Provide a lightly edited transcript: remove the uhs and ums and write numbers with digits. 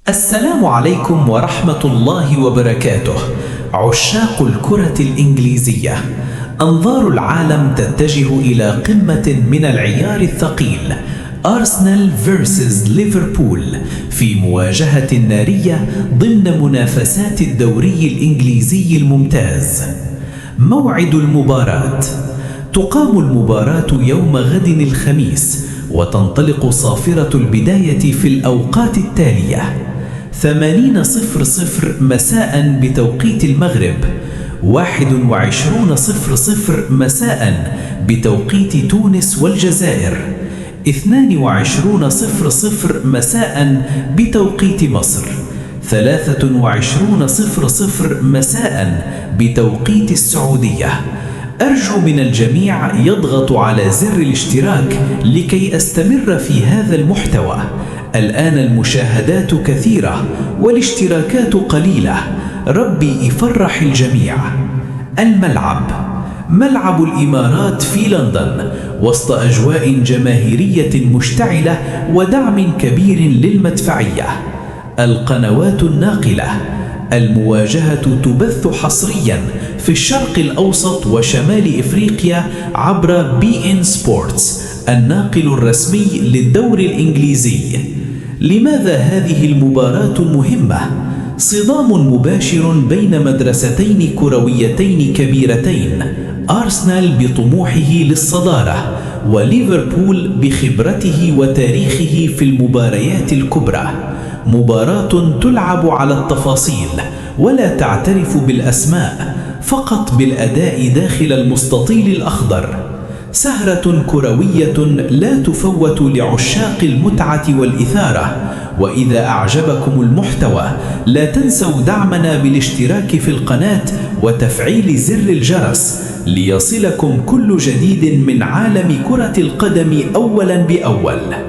السلام عليكم ورحمة الله وبركاته. عشاق الكرة الإنجليزية، أنظار العالم تتجه إلى قمة من العيار الثقيل، أرسنال vs ليفربول، في مواجهة نارية ضمن منافسات الدوري الإنجليزي الممتاز. موعد المباراة: تقام المباراة يوم غد الخميس، وتنطلق صافرة البداية في الأوقات التالية: 8:00 مساء بتوقيت المغرب، 21:00 مساء بتوقيت تونس والجزائر، 22:00 مساء بتوقيت مصر، 23:00 مساء بتوقيت السعودية. أرجو من الجميع يضغط على زر الاشتراك لكي أستمر في هذا المحتوى. الآن المشاهدات كثيرة والاشتراكات قليلة، ربي يفرح الجميع. الملعب: ملعب الإمارات في لندن، وسط أجواء جماهيرية مشتعلة ودعم كبير للمدفعية. القنوات الناقلة: المواجهة تبث حصرياً في الشرق الأوسط وشمال إفريقيا عبر BN Sports، الناقل الرسمي للدوري الإنجليزي. لماذا هذه المباراة مهمة؟ صدام مباشر بين مدرستين كرويتين كبيرتين، أرسنال بطموحه للصدارة، وليفربول بخبرته وتاريخه في المباريات الكبرى. مباراة تلعب على التفاصيل ولا تعترف بالأسماء، فقط بالأداء داخل المستطيل الأخضر. سهرة كروية لا تفوت لعشاق المتعة والإثارة. وإذا أعجبكم المحتوى لا تنسوا دعمنا بالاشتراك في القناة وتفعيل زر الجرس ليصلكم كل جديد من عالم كرة القدم أولاً بأول.